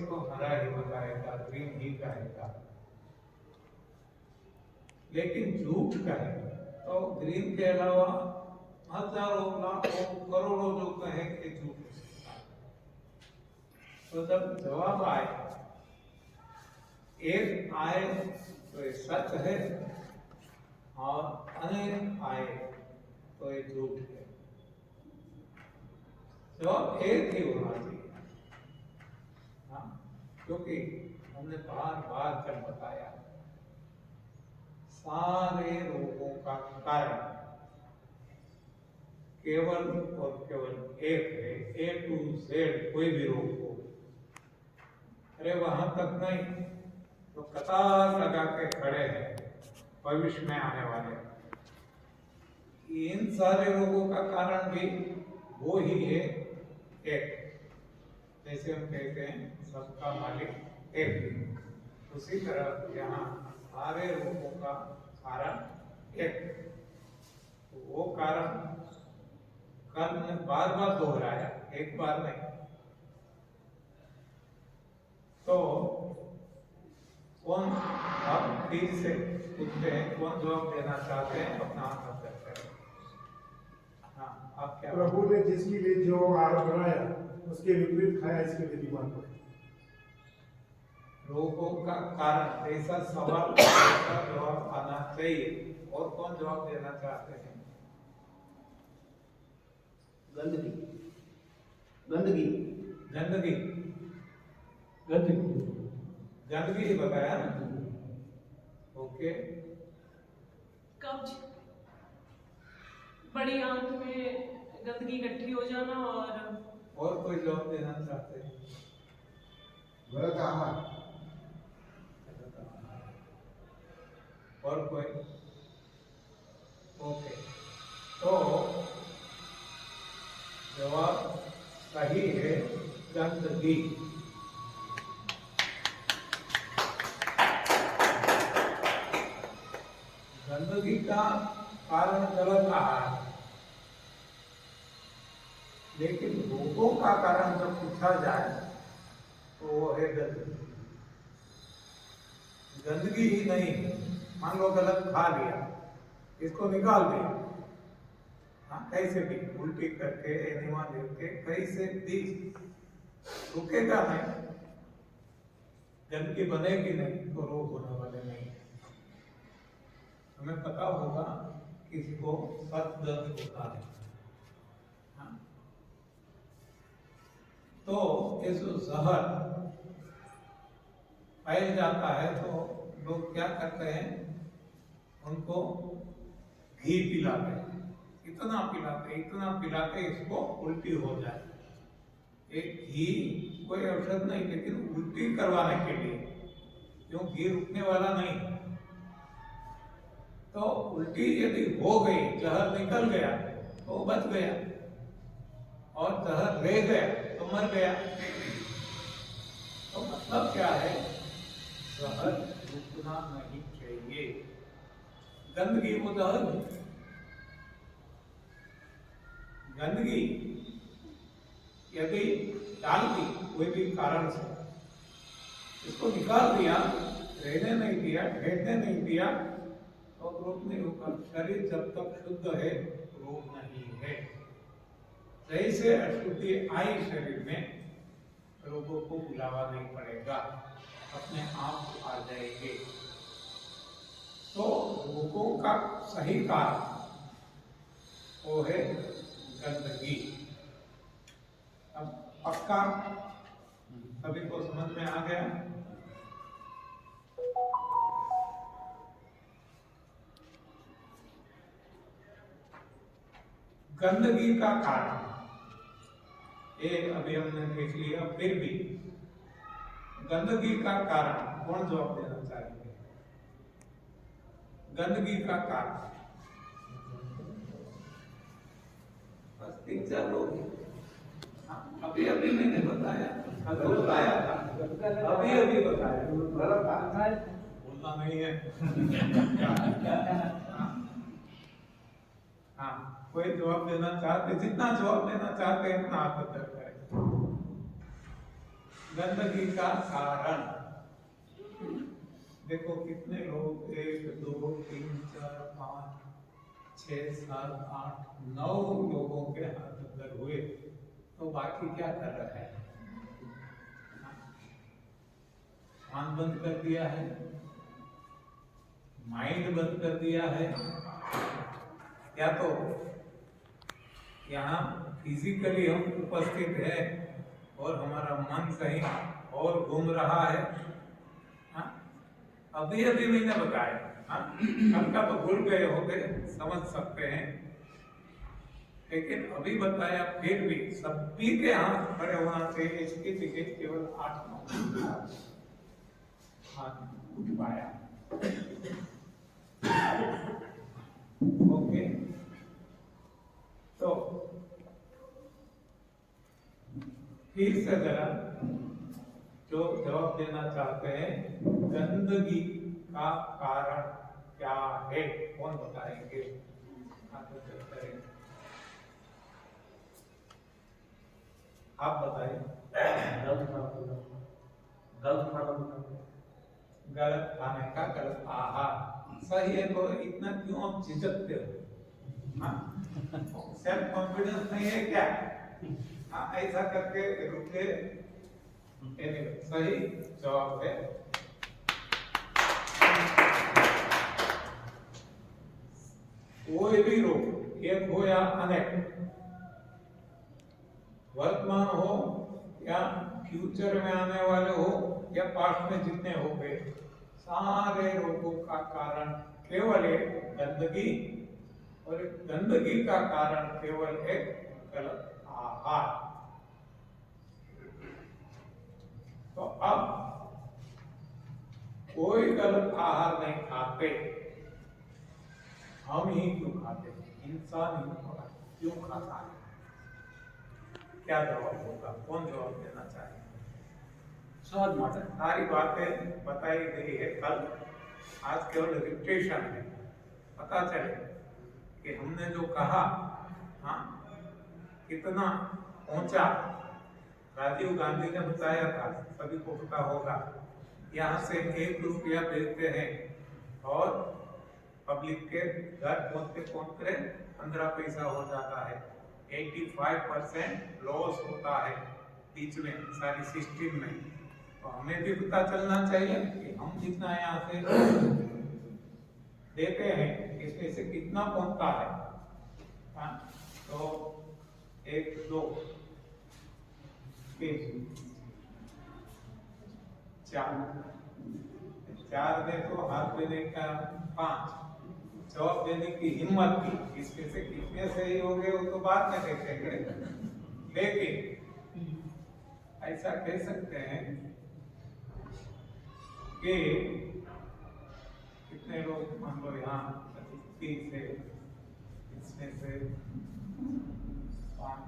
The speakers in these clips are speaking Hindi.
इसको हरा ही बताएगा, ग्रीन ही कहेगा। लेकिन झूठ कहे तो ग्रीन के अलावा हजारों लाखों करोड़ों जो कहे कि झूठ हो सकता है। तो जब जवाब आए, एक आए तो ये सच है और अनेक आए तो ये झूठ है। जवाब एक ही होना चाहिए। हाँ, क्योंकि हमने बार बार कर बताया, सारे रोगों का कारण केवल और केवल एक है। ए टू जेड कोई भी रोग हो, अरे वहां तक नहीं तो कतार लगा के खड़े हैं भविष्य में आने वाले। इन सारे रोगों का कारण भी वो ही है, एक। जैसे हम कहते हैं सबका मालिक एक, उसी तरह यहाँ सारे रोगों का कारण एक। तो वो कारण कल ने बार बार दोहराया, एक बार नहीं। तो कौन, आप फिर से पूछते हैं, कौन जवाब देना चाहते हैं, अपना हाथ करते हैं। हाँ, आप क्या? प्रभु ने जिसके लिए जो आहार बनाया उसके विपरीत खाया, इसके लिए बीमार पड़े। रोगों का कारण, ऐसा सवाल का जवाब आना चाहिए। और कौन जवाब देना चाहते हैं? गंदगी गंदगी गंदगी गंदगी गंदगी ही बताया ना। ओके। कब्ज, बड़ी आंत में गंदगी इकट्ठी हो जाना। और कोई जवाब देना चाहते हैं? गलत आहार। और कोई? ओके, तो जवाब सही है, गंदगी। गंदगी का कारण गलत आहार, लेकिन रोगों का कारण जब पूछा जाए तो वो है गंदगी। गंदगी ही नहीं, मान लो गलत खा लिया, इसको निकाल दिया, हाँ, कैसे भी उल्टी करके एनिमा देके कैसे भी रुकेगा नहीं, गंदगी बनेगी नहीं तो रोग होने वाले नहीं। हमें पता होगा किसको सत दर्द होता है। हाँ? तो ये जो जहर फैल जाता है तो लोग क्या करते हैं, उनको घी पिलाते हैं, इतना पिलाते इसको उल्टी हो जाए। एक घी कोई औषध नहीं, लेकिन उल्टी करवाने के लिए, क्यों घी रुकने वाला नहीं। तो उल्टी यदि हो गई, जहर निकल गया तो बच गया, और जहर रह गया तो मर गया। तो मतलब क्या है, जहर रुकना नहीं चाहिए। गंदगी वो जहर है। गंदगी यदि डाल दी कोई भी कारण से, इसको निकाल दिया, रहने नहीं दिया, ठहरने नहीं दिया, तो रोग नहीं होगा। शरीर जब तक शुद्ध है रोग नहीं है। जैसे अशुद्धि आई शरीर में, रोगों को बुलावा नहीं पड़ेगा, अपने आप आ जाएंगे। तो रोगों का सही कारण वो है गंदगी। अब पक्का सभी को समझ में आ गया? गंदगी का कारण एक अभी हमने देख लिया, फिर भी गंदगी का कारण कौन जवाब देना चाहेंगे? गंदगी का कारण बस 3-4 लोग। अभी अभी मैंने बताया, अगर बताया था, अभी बताया, बोलना नहीं है। हाँ, कोई जवाब देना चाहते, जितना जवाब देना चाहते हैं उतना हाथ ऊपर करें। गंदगी का कारण। देखो कितने लोग, 1 2 3 4 5 6 7 8 9 लोगों के हाथ अंदर हुए, तो बाकी क्या कर रहा है? कान बंद कर दिया है, माइंड बंद कर दिया है, या तो यहाँ फिजिकली हम उपस्थित है और हमारा मन कहीं और घूम रहा है। हाँ? अभी अभी मैंने बताया, हाँ? हल्का तो भूल गए होंगे, समझ सकते हैं, लेकिन अभी बताया फिर भी सभी के हाथ खड़े होना चाहिए। इसकी जगह केवल 8-9 हाथ उठ पाया। ओके, तो फिर से जरा जो जवाब देना चाहते हैं, गंदगी का कारण क्या है, कौन बताएंगे? आप बताइए। गलत खाने का गलत आहार सही है, तो इतना क्यों आप झिझकते हो? सेल्फ कॉन्फिडेंस नहीं है क्या? हाँ, ऐसा करके रुके। सही जवाब है कोई भी रोग, एक हो या अनेक, वर्तमान हो या फ्यूचर में आने वाले हो या पास्ट में जितने हो गए, सारे रोगों का कारण केवल एक गंदगी, और गंदगी का कारण केवल एक गलत आहार। तो अब कोई गलत आहार नहीं खाते, हम ही क्यों खाते? इंसान ही क्यों खाता है? क्या जवाब होगा? कौन जवाब देना चाहिए? समझ माता सारी बातें बताई गई है कल, आज केवल रिपीटेशन है, पता चले कि हमने जो कहा, हाँ, कितना पहुंचा। राजीव गांधी ने बताया था, सभी को पता होगा, यहाँ से 1 रुपया देते हैं और पब्लिक के घर पहुंचते पहुंचते 15 पैसा हो जाता है। 85% लॉस होता है बीच में सारी सिस्टम में। तो हमें भी पता चलना चाहिए कि हम जितना यहाँ से देते हैं इसमें से कितना पहुंचता है। हाँ, तो 1 2 3 4 दे तो हाथ देने का 5, जवाब देने की हिम्मत की, इसमें से कितने सही हो गए वो तो बाद में देखेंगे, लेकिन ऐसा कह सकते हैं कि कितने लोग, मान लो यहाँ 30 से, इसमें से 5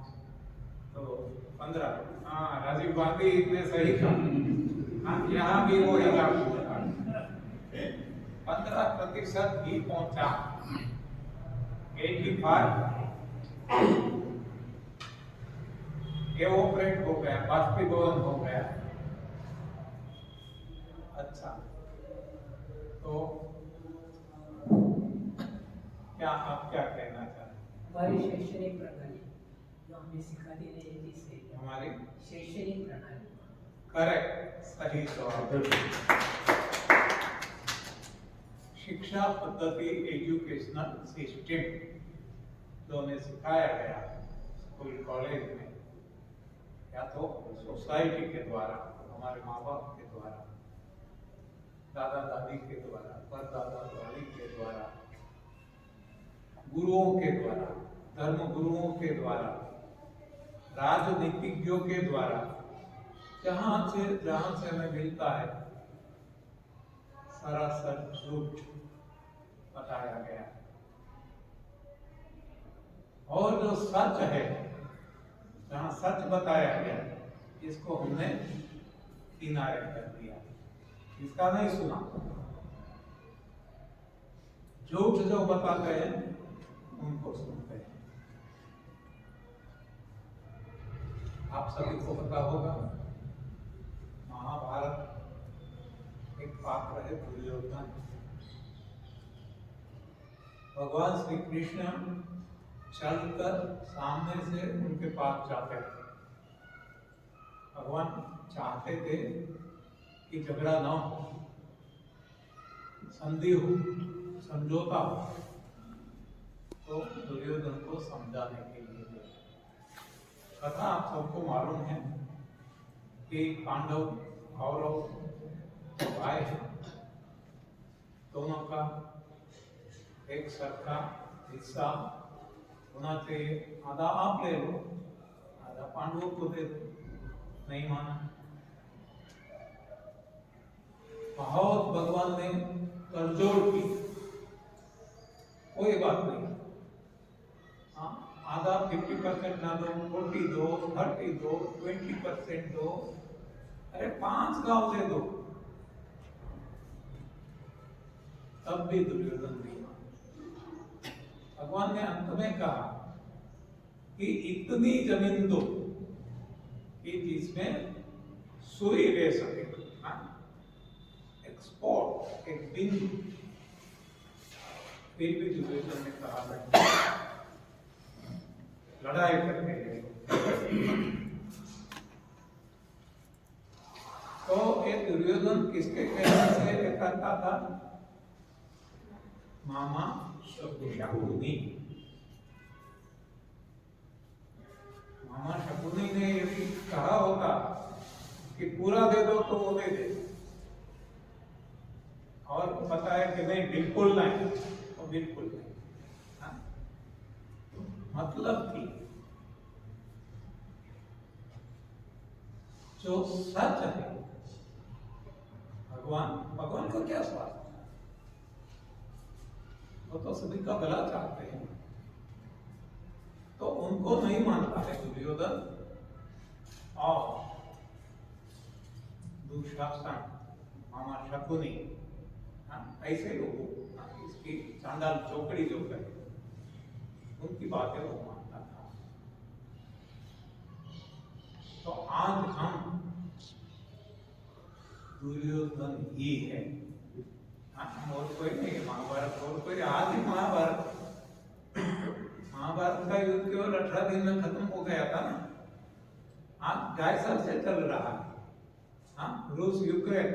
तो 15। हाँ, राजीव गांधी इतने सही था। हाँ, यहाँ भी वो ही लागू होता, 15% ही पहुंचा। 85 एवोपरेट हो गया, बाष्पीभवन हो गया। अच्छा, तो क्या आप क्या कहना चाहते? हमारी शैक्षणिक प्रणाली जो हमें सिखाती रही है, जिससे हमारी शैक्षणिक प्रणाली करेक्ट, सही जवाब। शिक्षा पद्धति, एजुकेशनल सिस्टम जो हमें सिखाया गया स्कूल कॉलेज में, या तो सोसाइटी के द्वारा, हमारे माँ बाप के द्वारा, दादा दादी के द्वारा, परदादा दादी के द्वारा, गुरुओं के द्वारा, धर्म गुरुओं के द्वारा, राजनीतिज्ञों के द्वारा, जहां से हमें मिलता है, सरासर झूठ बताया गया। और जो सच है, जहां सच बताया गया, इसको हमने किनारे कर दिया, इसका नहीं सुना। झूठ जो बताते हैं उनको सुनते हैं। आप सभी को पता होगा महाभारत एक पात्र है दुर्योधन। भगवान श्री कृष्ण चलकर सामने से उनके पास जाते थे। भगवान चाहते थे कि झगड़ा ना हो, संधि हो, समझौता हो, तो दुर्योधन को समझाने के लिए कथा आप सबको मालूम है कि पांडव कौरव भाई हैं, दोनों का एक सबका हिस्सा होना चाहिए। आधा आप ले लो, आधा पांडवों को दे दो। नहीं माना। बहुत भगवान ने तड़जोड़ की, कोई बात नहीं, हाँ आधा 50% ना दो, 40 दो, 30 दो, 20% दो, अरे 5 गांव दे दो, तब भी दुर्योधन नहीं माना। भगवान ने अंत में कहा कि इतनी जमीन दो कि जिसमें सुई रह सके, एक स्पॉट, एक बिंदु। फिर भी दुर्योधन ने कहा लड़ाई करने गए। तो ये दुर्योधन किसके कहने से करता था? मामा शकुनी। मामा शकुनी ने यदि कहा होता कि पूरा दे दो तो वो दे दे, और बताया कि नहीं बिल्कुल नहीं, तो बिल्कुल नहीं। हाँ? मतलब कि जो सच है, भगवान को क्या स्वार्थ? वो तो सभी का भला चाहते हैं, तो उनको नहीं मानता है दुर्योधन और दुशासन, मामा शकुनी, ऐसे लोगों, इसकी चांडाल चौकड़ी जो करे, उनकी बातें वो मानता था। तो आज हम दुर्योधन ही है, और कोई नहीं। महाभारत और कोई, आज ही महाभारत का युद्ध केवल 18 दिन में खत्म हो गया था ना, आज 2.5 साल से चल रहा है। हाँ, रूस, यूक्रेन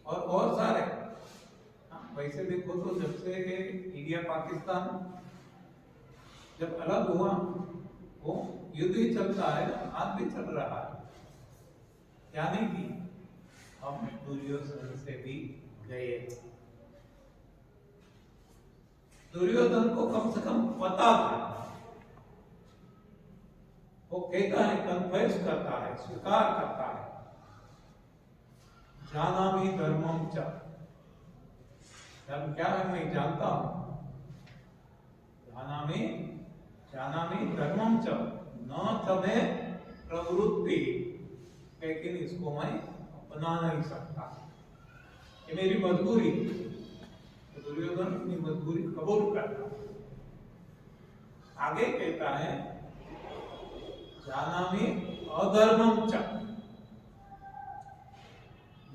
और सारे। वैसे देखो तो जब से इंडिया पाकिस्तान जब अलग हुआ, वो युद्ध ही चलता है, आज भी चल रहा है। यानी कि हम दुर्योधन से भी गए। दुर्योधन को कम से कम पता था, वो कहता है, कन्फेस करता है, स्वीकार करता है, जानामि धर्मम च, धर्म क्या है मैं जानता हूं। जानामि धर्मम च न तमे प्रवृत्ति, लेकिन इसको मैं अपना नहीं सकता, ये मेरी मजबूरी। तो दुर्योधन अपनी मजबूरी कबूल करता। आगे कहता है जानामि अधर्मम च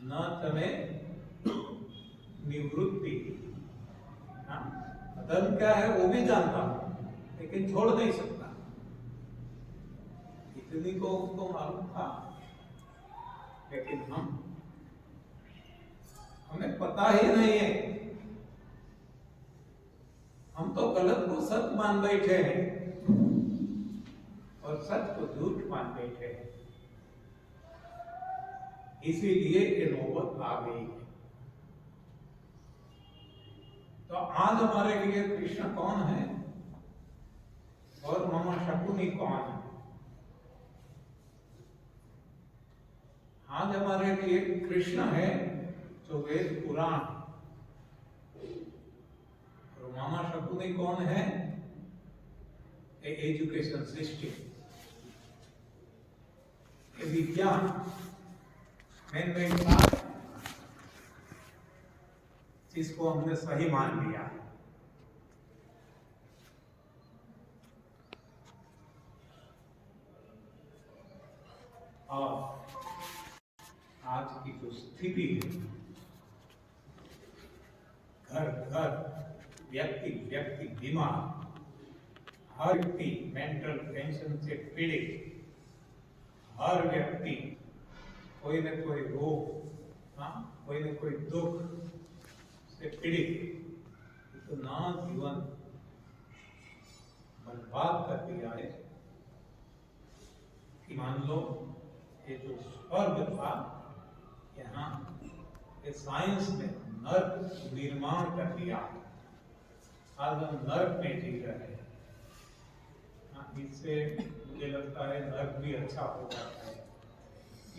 न तमे निवृत्ति। अधर्म क्या है वो भी जानता हूं, लेकिन छोड़ नहीं सकता। इतनी को उसको मालूम था, लेकिन हमें पता ही नहीं है। हम तो गलत को सच मान बैठे हैं और सच को झूठ मान बैठे हैं, इसीलिए ये नौबत आ गई है। तो आज हमारे लिए कृष्ण कौन है और मामा शकुनी कौन है? आज हमारे लिए कृष्ण है जो वेद पुराण, और मामा शकुनी कौन है? एजुकेशन सिस्टम, विज्ञान, जिसको हमने सही मान लिया। और आज की जो स्थिति है, घर घर व्यक्ति व्यक्ति बीमार, हर व्यक्ति मेंटल टेंशन से पीड़ित, हर व्यक्ति कोई न कोई रोग, कोई न कोई दुख से पीड़ित, इतना जीवन बर्बाद कर दिया है कि मान लो ये जो स्वर्ग था, यहाँ ये साइंस ने नर्क निर्माण कर दिया। आज हम नर्क में जी रहे हैं। इससे मुझे लगता है नर्क भी अच्छा हो जाता है,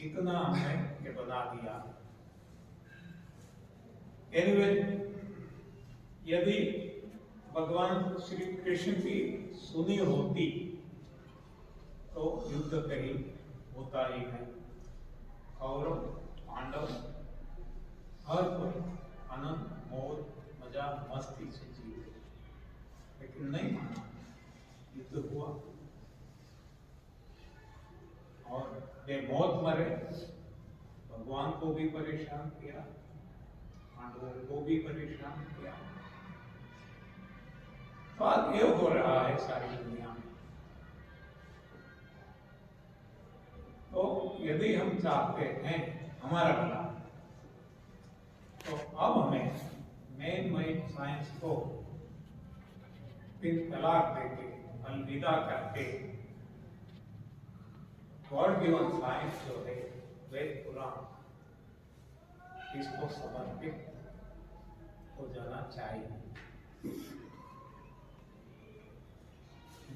इतना हमने ये बना दिया। एनीवे, यदि भगवान श्री कृष्ण की सुनी होती तो युद्ध कहीं होता ही नहीं। कौरव पांडव हर कोई आनंद मौज मजा मस्ती से जीते, लेकिन नहीं माना, युद्ध हुआ और वे मौत मरे। भगवान को भी परेशान किया, पांडवों को भी परेशान किया। तो आज ये हो रहा है सारी दुनिया में। तो यदि हम चाहते हैं हमारा भला, तो अब हमें मेन साइंस को फिर तलाक देके, अलविदा करके, गॉड गिवन साइंस जो है वेद पुराण, इसको समर्पित हो जाना चाहिए।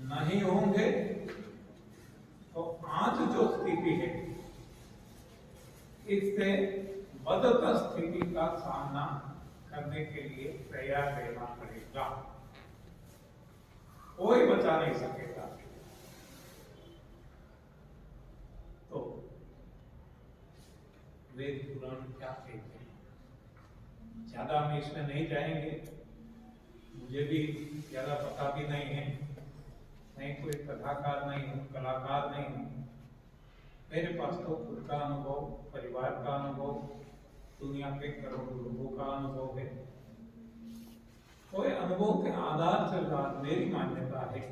नहीं होंगे तो आज जो स्थिति है, इससे बदतर स्थिति का सामना करने के लिए तैयार रहना पड़ेगा। कोई बचा नहीं सकेगा। तो वेद पुराण क्या कहते हैं, ज्यादा हम इसमें नहीं जाएंगे, मुझे भी ज्यादा पता भी नहीं है, नहीं कोई कथाकार नहीं हूँ, कलाकार नहीं हूँ। मेरे पास तो खुद का अनुभव, परिवार का अनुभव, दुनिया के करोड़ों लोगों का अनुभव है। कोई अनुभव के आधार से मेरी मान्यता है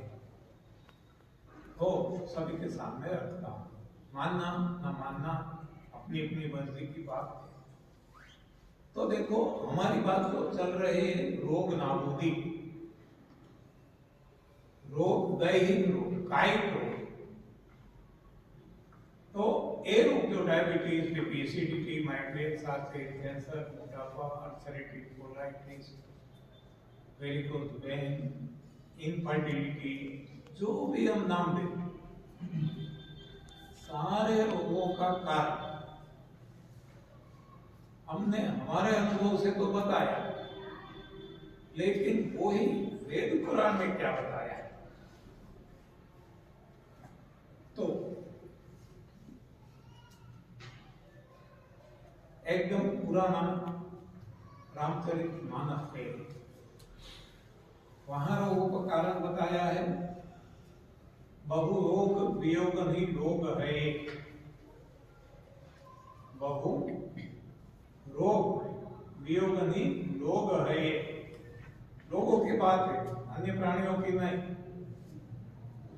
तो सभी के सामने रखता हूँ। मानना न मानना अपनी अपनी मर्जी की बात है। तो देखो, हमारी बात तो चल रही है रोग नाबूदी, रोग दैहिक रोग, कायिक रोग। तो ये रोग जो डायबिटीज, एसिडिटी, माइग्रेन, कैंसर, मोटापा, ulcerative colitis, varicose vein, infertility, जो भी हम नाम दें, सारे रोगों का कारण हमने हमारे अनुभव से तो बताया, लेकिन वही वेद पुराण में क्या बताया है। तो एकदम पुराना रामचरितमानस है, वहां रोगों का कारण बताया है। बहु रोग वियोग ही रोग है, बहु रोग वियोग ही रोग है। लोगों की बात है, अन्य प्राणियों की नहीं।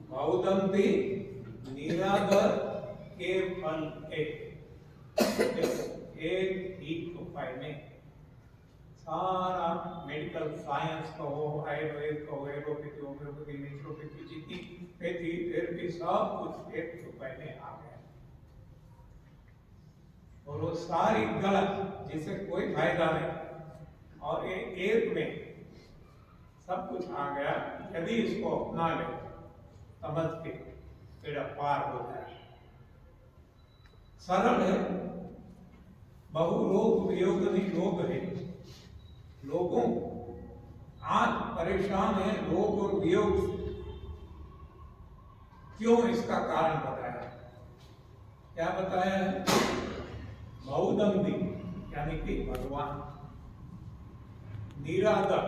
बहुदंती निरादर के फल एक ठीक उपाय में सारा मेडिकल साइंस कहो, आयुर्वेद कहो, एलोपैथी, होम्योपैथी, नेचुरोपैथी, जितनी पैथी थेरेपी, सब कुछ एक उपाय में आ गया। और वो सारी गलत, जिससे कोई फायदा नहीं, और ये एक में सब कुछ आ गया। यदि इसको अपना ले, समझ के बेड़ा पार हो जाए। सरल है, बहु रोग वियोग रोग है। लोगों आज परेशान है रोग और वियोग। क्यों? इसका कारण बताया। क्या बताया है? बहुदंती यानी कि भगवान, निरादर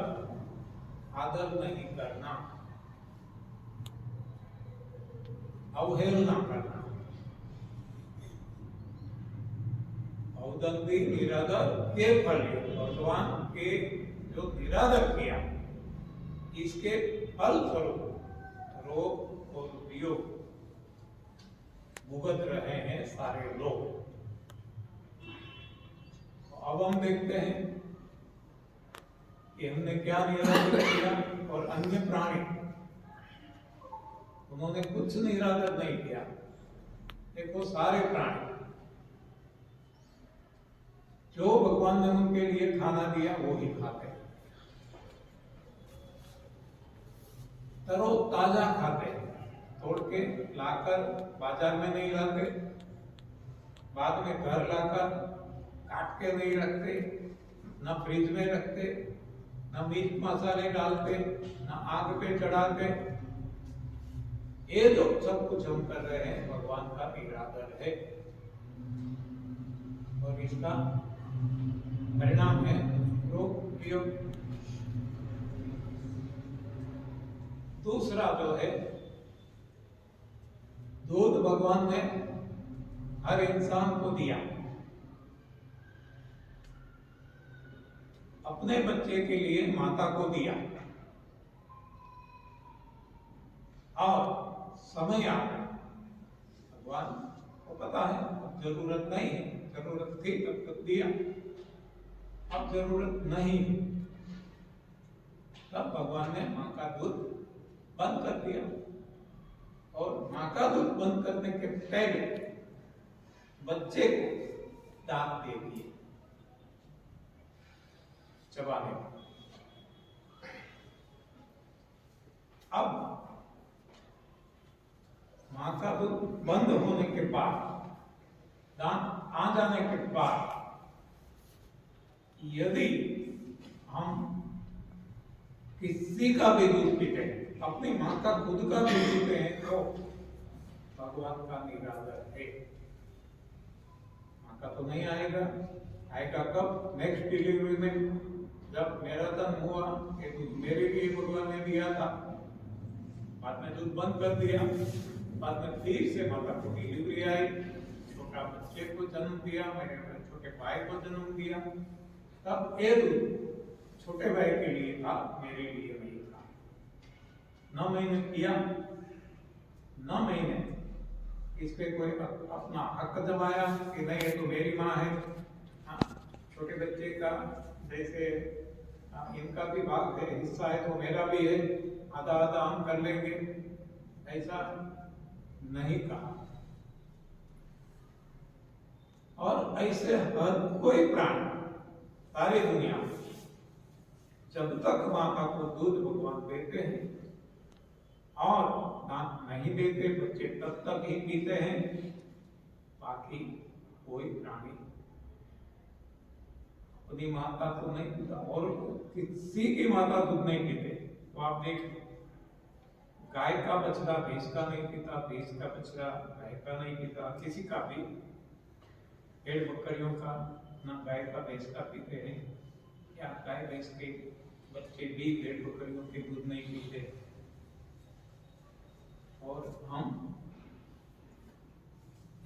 आदर नहीं करना, अवहेलना करना, बहुदंडी निरादर के फल, भगवान के जो निरादर किया इसके फल स्वरूप रोग और वियोग भुगत रहे हैं सारे लोग। अब हम देखते हैं कि हमने क्या निरादर किया और अन्य प्राणी उन्होंने कुछ निरादर नहीं किया। देखो सारे प्राणी जो भगवान ने उनके लिए खाना दिया वो ही खाते, तरो ताजा खाते, तोड़ के लाकर बाजार में नहीं लाते, बाद में घर लाकर काट के नहीं रखते, न फ्रिज में रखते, न मीट मसाले डालते, न आग पे चढ़ाते। ये जो सब कुछ हम कर रहे हैं भगवान का निरादर है और इसका परिणाम है रोग वियोग। दूसरा जो है दूध भगवान ने हर इंसान को दिया, अपने बच्चे के लिए माता को दिया और समय आ गया, भगवान को पता है अब जरूरत नहीं है, जरूरत थी तब तक दिया, अब जरूरत नहीं है, तब भगवान ने माँ का दूध बंद कर दिया और माँ का दूध बंद करने के पहले बच्चे को दांत दे दिए चबाने। अब माँ का दूध बंद होने के बाद, दांत आ जाने के बाद यदि हम किसी का भी दूध पीते हैं, अपनी माँ का खुद का दूध पीते हैं, तो भगवान का निरादर है। माँ का तो नहीं आएगा, आएगा कब? नेक्स्ट डिलीवरी में, जब मेरा जन्म हुआ ये दूध मेरे लिए भगवान ने दिया था, बाद में दूध बंद कर दिया, बाद में फिर से माता को डिलीवरी आई, छोटा बच्चे को जन्म दिया, मेरे छोटे भाई को जन्म दिया, तब ये दूध छोटे भाई के लिए था, मेरे लिए नहीं था। 9 महीने किया, 9 महीने इस पे कोई अपना हक जमाया कि नहीं ये तो मेरी माँ है। छोटे बच्चे का जैसे इनका भी भाग है, हिस्सा है तो मेरा भी है, आधा आधा हम कर लेंगे, ऐसा नहीं कहा। और ऐसे हर कोई प्राणी सारी दुनिया में जब तक माता को दूध भगवान देते हैं और दांत नहीं देते बच्चे तब तक ही पीते हैं, बाकी कोई प्राणी अपनी माता को नहीं पीता और किसी की माता दूध नहीं पीते। तो आप देख, गाय का बछड़ा भैंस का नहीं पीता, भैंस का बछड़ा गाय का नहीं पीता, किसी का भी, भेड़ बकरियों का ना गाय का भैंस का पीते हैं, या गाय भैंस के बच्चे भी भेड़ बकरियों के दूध नहीं पीते। और हम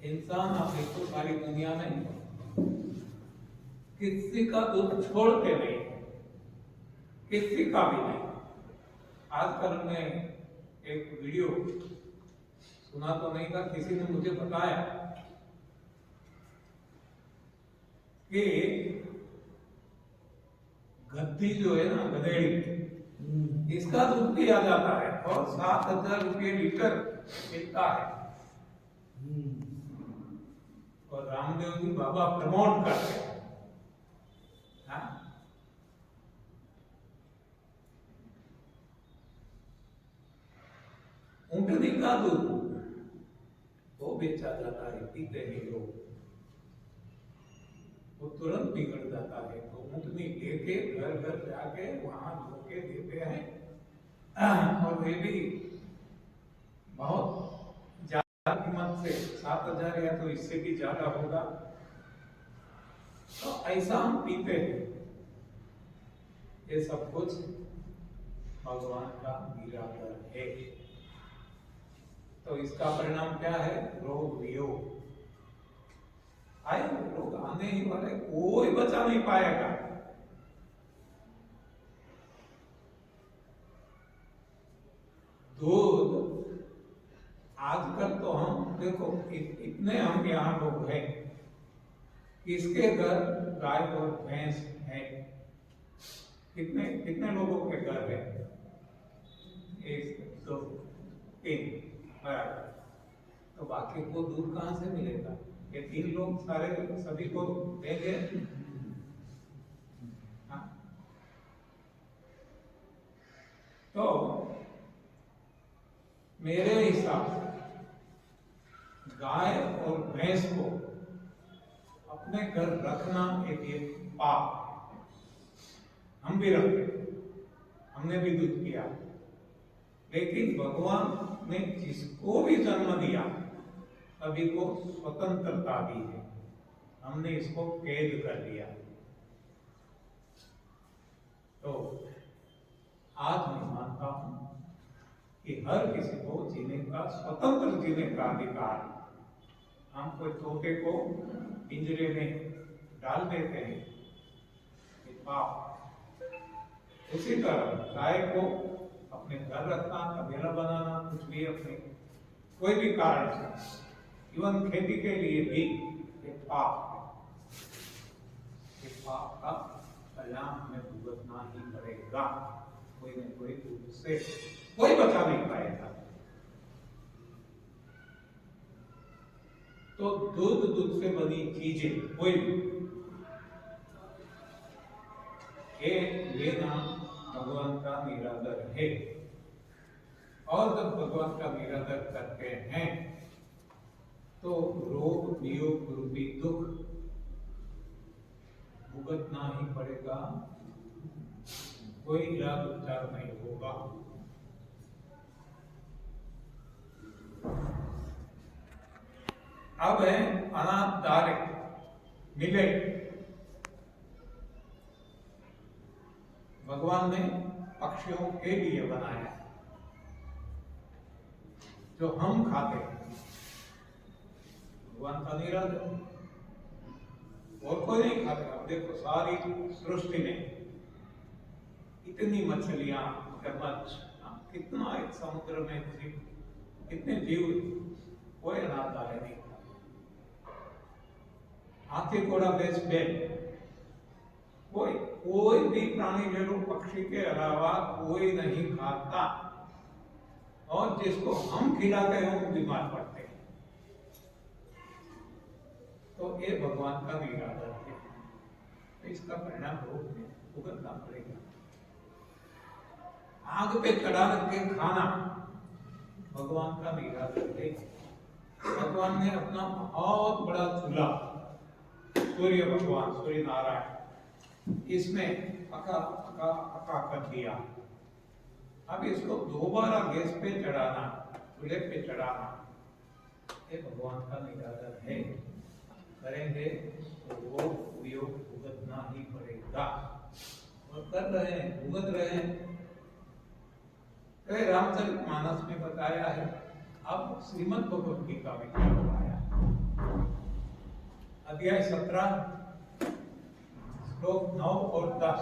इंसान आप देखो सारी दुनिया में किसी का दूध छोड़ते नहीं, किसी का भी नहीं। आजकल हमने एक वीडियो सुना तो नहीं था, किसी ने मुझे बताया कि गद्दी जो है ना, गधेड़ी, इसका दूध पिया जाता है और 7,000 रुपये लीटर मिलता है। और रामदेव जी बाबा प्रमोट करते हैं। ऊँटनी का दूध वो बेचा जाता है, पीते हैं लोग, वो तुरंत बिगड़ जाता है, तो ऊँटनी लेके घर घर जाके वहां धोके देते हैं और वे भी बहुत ज्यादा कीमत से 7,000 या तो इससे भी ज्यादा होगा। तो ऐसा हम पीते हैं। ये सब कुछ भगवान का निरादर है। तो इसका परिणाम क्या है? रोग वियोग आए, रोग आने ही वाले कोई बचा नहीं पाएगा। दूध आजकल तो हम देखो इतने हम यहाँ लोग हैं, किसके घर गाय और भैंस है? कितने कितने लोगों के घर है? 1 2 3 बराबर। तो बाकी को दूध कहाँ से मिलेगा? ये 3 लोग सारे सभी को देंगे? हाँ? तो मेरे हिसाब से गाय और भैंस को अपने घर रखना एक ये पाप। हम भी रखते, हमने भी दूध किया, लेकिन भगवान ने जिसको भी जन्म दिया सभी को स्वतंत्रता दी है, हमने इसको कैद कर दिया। तो आज मैं मानता हूं कि हर किसी को जीने का, स्वतंत्र जीने का अधिकार। हम कोई तोते को पिंजरे में डाल देते हैं, ये पाप। उसी तरह गाय को अपने घर रखना, तबेला बनाना, कुछ भी अपने कोई भी कारण से, इवन खेती के लिए भी ये पाप है। ये पाप का परिणाम हमें भुगतना ही पड़ेगा। कोई न कोई दूध से कोई बचा नहीं पाएगा। तो दूध से बनी चीजें कोई भी, ये लेना भगवान का निरादर है। और जब भगवान का निरादर करते हैं तो रोग वियोग रूपी दुख भुगतना ही पड़ेगा, कोई इलाज उपचार नहीं होगा। अब है अनाथ डायरेक्ट मिलेट। भगवान ने पक्षियों के लिए बनाया जो हम खाते हैं। भगवान का निरादर, और कोई नहीं खाते। अब देखो सारी सृष्टि में इतनी मछलियां, मगरमच्छ, कितना एक समुद्र में कितने जीव, कोई अनाथ डाले नहीं। हाथी घोड़ा भैंस बैल, कोई भी प्राणी ले लो, पक्षी के अलावा कोई नहीं खाता। और जिसको हम खिलाते हैं वो बीमार पड़ते हैं। तो ये भगवान का निरादर है, तो इसका परिणाम रोग में भुगतना पड़ेगा। आग पे चढ़ा के खाना भगवान का निरादर है। भगवान ने अपना बहुत बड़ा चूल्हा, सूर्य भगवान, सूर्य नारायण, इसमें पका पका पका कर दिया। अब इसको दोबारा गैस पे चढ़ाना, चूल्हे पे चढ़ाना, ये भगवान का निरादर है। करेंगे तो वो उपयोग भुगतना ही पड़ेगा। और कर रहे हैं, भुगत रहे हैं। रामचरितमानस में बताया है। अब श्रीमद् भगवद गीता में क्या बताया? अध्याय 17 श्लोक 9 और 10,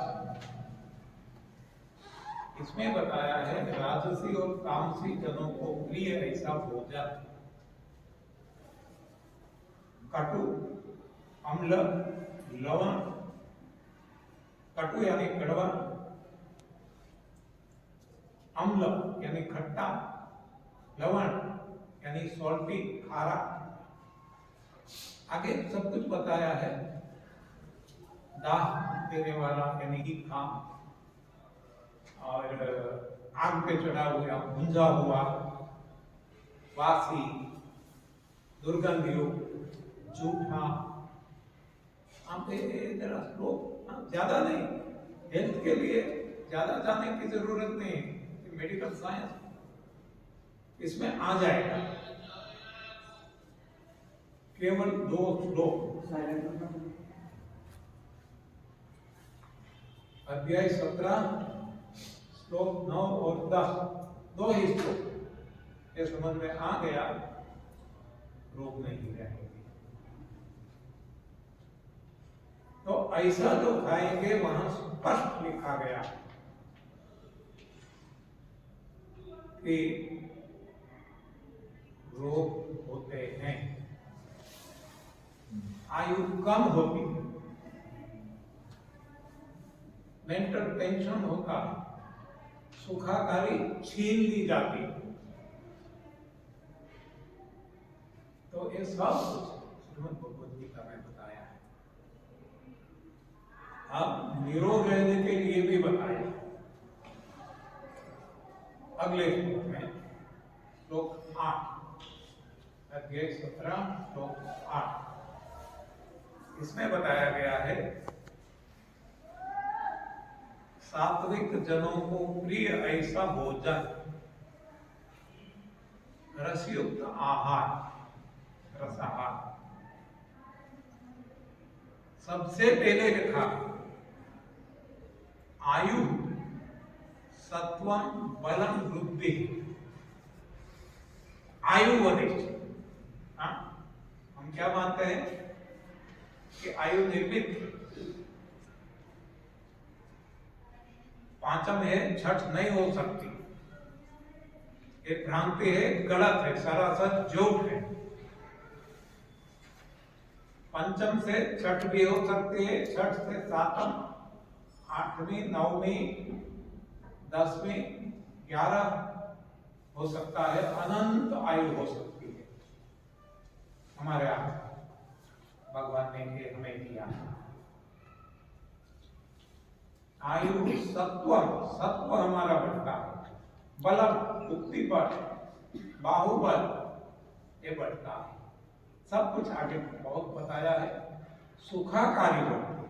इसमें बताया है राजसी और तामसी जनों को प्रिय ऐसा भोजन कटु, अम्ल, लवण, कटु यानी कड़वा, अम्ल यानी खट्टा, लवण यानी सॉल्टी, खारा, आगे सब कुछ बताया है। दाह देने वाला यानी तीखा, और आग पे चढ़ा हुआ, भुंजा हुआ, वासी, दुर्गंधयुक्त, जूठा। आप जरा श्लोक ज्यादा नहीं, हेल्थ के लिए ज्यादा जाने की जरूरत नहीं, मेडिकल साइंस इसमें आ जाएगा। केवल 2 श्लोक, अध्याय 17 श्लोक 9 और 10, 2 ही श्लोक, ये समझ में आ गया, रोग नहीं रहेंगे। ऐसा जो खाएंगे वहां स्पष्ट लिखा गया कि रोग होते हैं, आयु कम होती है, मेंटल टेंशन होता, सुखाकारी छीन ली जाती। तो ये सब कुछ श्रीमद् भगवद गीता में बताया है। अब निरोग रहने के लिए भी बताया अगले श्लोक में, श्लोक 8, अध्याय 17 श्लोक 8, इसमें बताया गया है सात्विक जनों को प्रिय ऐसा भोजन, रसयुक्त आहार, रसाहार। सबसे पहले लिखा आयु सत्वम बलम वृद्धि, आयु बढ़े। हम क्या मानते हैं कि आयु निर्मित पांचम है, छठ नहीं हो सकती, ये भ्रांति है, गलत है, सरासर झूठ है। पंचम से छठ भी हो सकती है, छठ से सातम, आठवीं, नौवीं, 10वीं, 11 हो सकता है, अनंत आयु हो सकती है। हमारे यहाँ भगवान ने ये हमें दिया। आयु सत्व, सत्व हमारा बढ़ता है, बलम बुद्धि बल, बाहुबल ये बढ़ता है, सब कुछ आगे बहुत बताया है। सुखाकारी बढ़ती,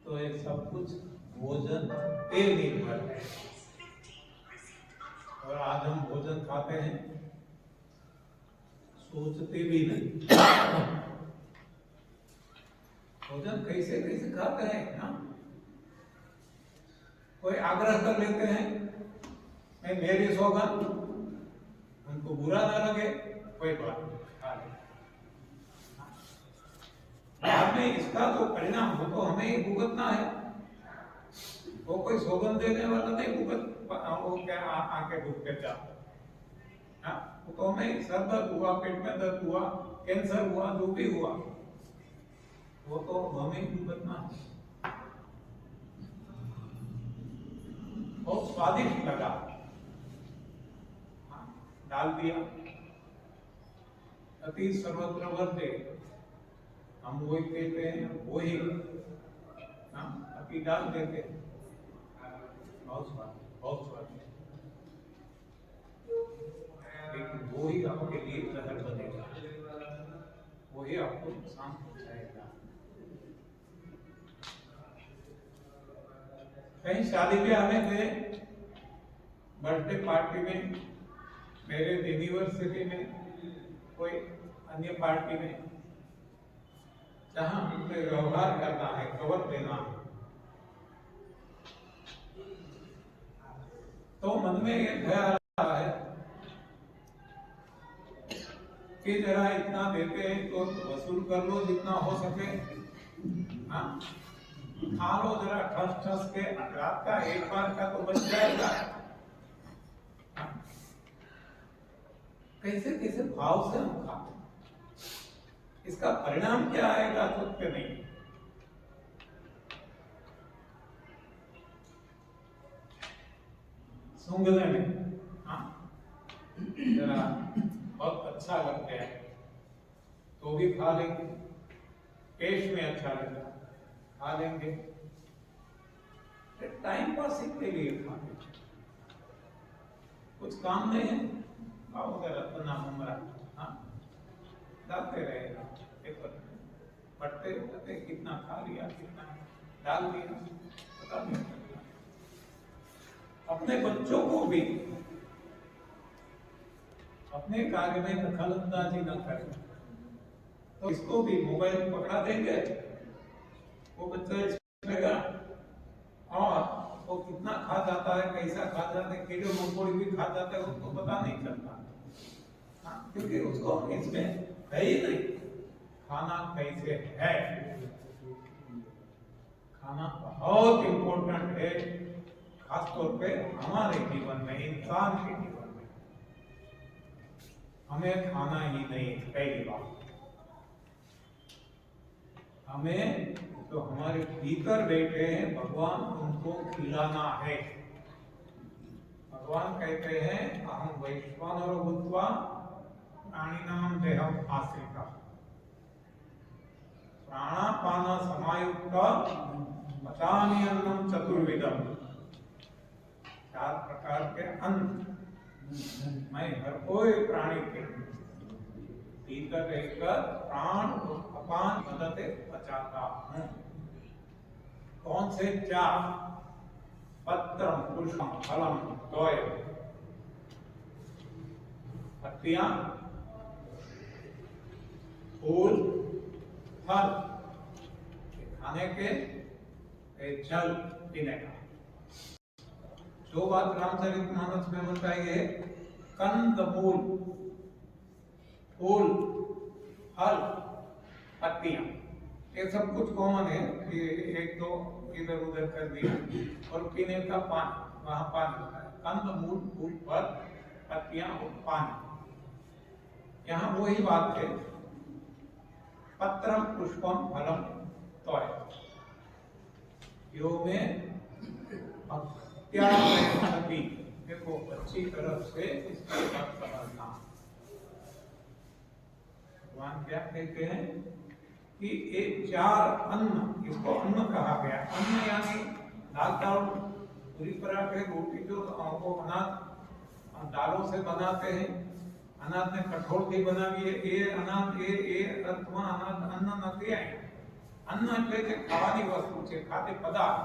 तो ये सब कुछ भोजन पे निर्भर है। और आज हम भोजन खाते हैं, सोचते भी नहीं भोजन कैसे कैसे खाते हैं ना। कोई आग्रह कर लेते हैं, मैं मेरी सौगंध, उनको बुरा ना लगे, कोई बात नहीं, खा ले। बाद में इसका तो परिणाम वो तो हमें ही भुगतना है, वो कोई सौगंध देने वाला नहीं भुगत, वो क्या आके डूब के जाता, वो तो हमें सर दर्द हुआ, पेट में दर्द हुआ, कैंसर हुआ, जो भी हुआ, वो तो हमें ही भुगतना है। बहुत स्वादिष्ट लगा, डाल दिया, अति सर्वत्र वर्ते, हम वही कहते हैं, वही अति डाल देते हैं, बहुत स्वादिष्ट, बहुत स्वादिष्ट, लेकिन वो ही आपके लिए जहर बनेगा, वो ही आपको नुकसान पहुंचाएगा। कहीं शादी ब्याह में गए, बर्थडे पार्टी में, मैरिज एनिवर्सरी में, कोई अन्य पार्टी में, जहां हमें व्यवहार करना है, कवर देना है, तो मन में ये ख्याल आता है कि जरा इतना देते हैं तो वसूल कर लो जितना हो सके, खा लो जरा ठस ठस के, रात का एक बार का तो बच जाएगा। कैसे कैसे भाव से हम खाते, इसका परिणाम क्या आएगा सोचते नहीं। सूंघने में जरा बहुत अच्छा लगता है तो भी खा लेंगे, पेट में अच्छा लगता खा लेंगे, टाइम पास के लिए खा लेंगे, कुछ काम नहीं है, खाओ जरा तना मुमरा, डालते रहेगा, पढ़ते पढ़ते कितना खा लिया, कितना डाल दिया, पता नहीं चलता। अपने बच्चों को भी अपने कार्य में दखलंदाजी न करें, तो इसको भी मोबाइल पकड़ा देंगे, वो बच्चा लेगा और वो कितना खा जाता है, कैसा खा जाता है, कीड़े मकोड़े भी खा जाता है, उसको पता नहीं चलता, क्योंकि उसको इसमें है ही नहीं। खाना कैसे है। खाना बहुत इंपॉर्टेंट है, खासतौर पे हमारे जीवन में, इंसान के जीवन में। हमें खाना ही नहीं, पहली बात हमें तो हमारे भीतर बैठे हैं भगवान, उनको खिलाना है। भगवान कहते हैं अहम वैश्वानरो भूत्वा प्राणिनाम देहम आश्रिता, प्राणापान समायुक्त पचामि अन्नम चतुर्विधम। 4 प्रकार के अन्न मैं हर कोई प्राणी के भीतर रहकर प्राण और अपान मदद पचाता हूं। कौन से 4? पत्रम पुष्पम फलम तोयम। पत्तियां, फूल, फल खाने के, जल पीने का। जो बात रामचरितमानस में बताई है, कंद मूल, फूल, फल, पत्तियां, ये सब कुछ कॉमन है कि एक दो इधर उधर कर दिया। और पीने का पानी, वहां पानी होता है। कंद मूल, फूल, फल, पत्तियां और पानी। यहाँ वही बात है, पत्रम पुष्पम फलम तोय। यो में अत्यावश्यक, देखो अच्छी तरह से इसका अर्थ समझना। भगवान क्या कहते हैं कि ये 4 अन्न, इसको अन्न कहा गया। अन्न यानी दाल चावल, पूरी तरह के रोटी जो वो दालों से बनाते हैं। अनाज ने कठोर थी बनावी है, ये अनाज ये अर्थમાં અનાજ અન્ન નથી આય। અન્ન એટલે કે ખાવાની વસ્તુ છે, ખાદ્ય પદાર્થ।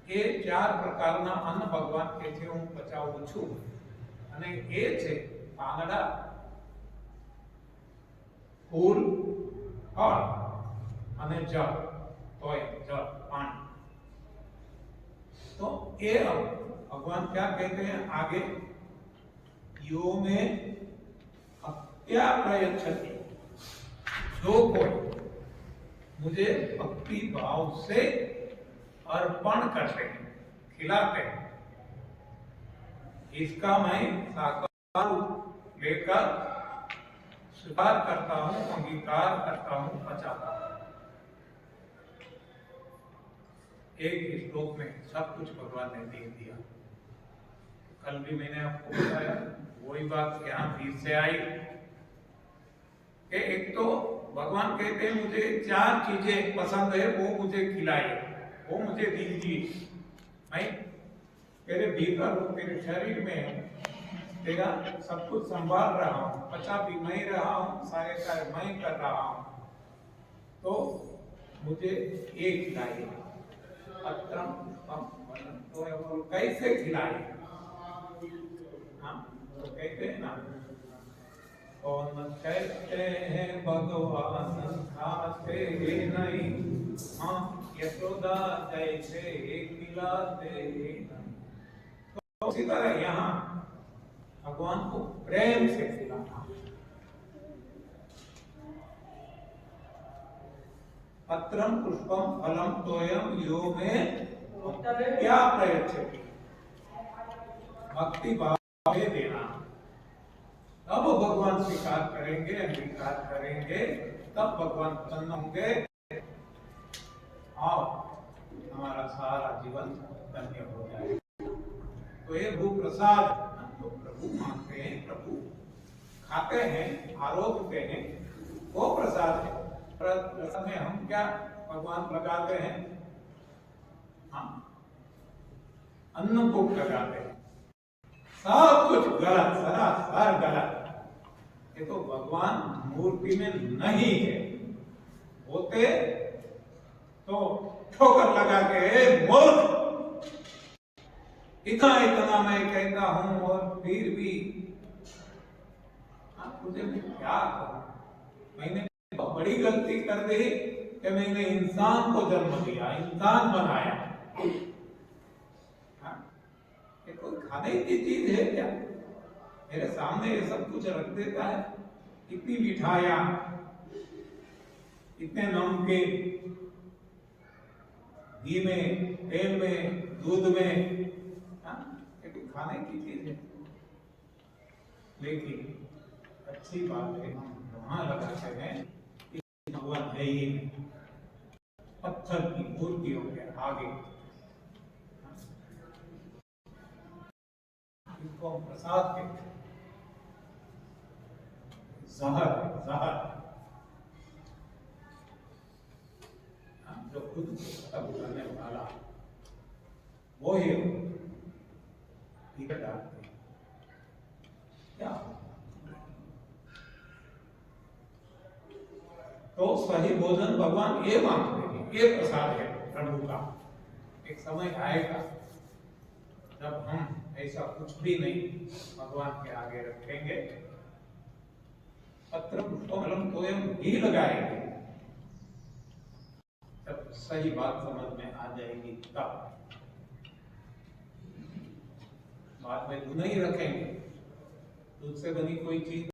એ 4 પ્રકારના અન્ન ભગવાન કહે છે હું પચાવું છું, અને એ છે પાંદડા, ફૂલ, ફળ અને જળ, તોય જળ, પાણી। तो ये भगवान क्या कहते हैं आगे, यो में हत्या प्रयच्छति, जो कोई मुझे भक्ति भाव से अर्पण करते हैं, खिलाते हैं, इसका मैं साकार रूप लेकर स्वीकार करता हूं, अंगीकार करता हूं, पचाता हूं। एक ही श्लोक में सब कुछ भगवान ने दे दिया। कल भी मैंने आपको बताया, वही बात यहाँ फिर से आई कि एक तो भगवान कहते हैं मुझे 4 चीजें पसंद है, वो मुझे खिलाइए, वो मुझे दीजिए। मैं तेरे भीतर हूँ, तेरे शरीर में हूँ, तेरा सब कुछ संभाल रहा हूँ, पचा भी मैं रहा हूँ, सारे कार्य मैं कर रहा हूँ, तो मुझे ये खिलाइए। पत्रम पुष्पम फलम तोयम। तो कैसे खिलाइए? तो कहते हैं ना, कौन कहते हैं भगवान खाते नहीं, हाँ यशोदा जैसे खिलाते नहीं। तो उसी तरह यहाँ भगवान को प्रेम से खिलाना। पत्रम पुष्पम फलम तोयम यो में क्या प्रयच्छति, भक्ति भाव से देना। तब भगवान स्वीकार करेंगे, अंगीकार करेंगे, तब भगवान प्रसन्न होंगे और हमारा सारा जीवन धन्य हो जाएगा। तो ये भू प्रसाद तो प्रभु मांगते हैं, प्रभु खाते हैं, आरोग्य हैं, वो प्रसाद है। प्रसाद में हम क्या भगवान लगाते हैं? हम अन्न को लगाते हैं। सब कुछ गलत, सरासर गलत। ये तो भगवान मूर्ति में नहीं है, होते तो ठोकर लगा के मूर्ख, इतना इतना मैं कहता हूं और फिर भी तुझे मैं क्या कहूं? मैंने बड़ी गलती कर दी कि मैंने इंसान को जन्म दिया, इंसान बनाया। ये कोई खाने की चीज है क्या? मेरे सामने ये सब कुछ रख देता है, इतनी मिठाइयां, इतने नमकीन घी में, तेल में, दूध में, हाँ, ये भी खाने की चीज है। लेकिन अच्छी बात है हम वहां लगाते हैं कि भगवान है ही नहीं, पत्थर की मूर्तियों के आगे इसको हम प्रसाद कहते हैं। जहर है, जहर, जो खुद को खत्म करने वाला वो ही डालते हैं क्या। तो सही भोजन भगवान ये मांगते हैं, ये प्रसाद है प्रभु का। एक समय आएगा जब हम ऐसा कुछ भी नहीं भगवान के आगे रखेंगे, पत्र पुष्पमलम तोयम ही लगाएंगे, जब सही बात समझ में आ जाएगी तब। बाद में दूध नहीं रखेंगे, दूध से बनी कोई चीज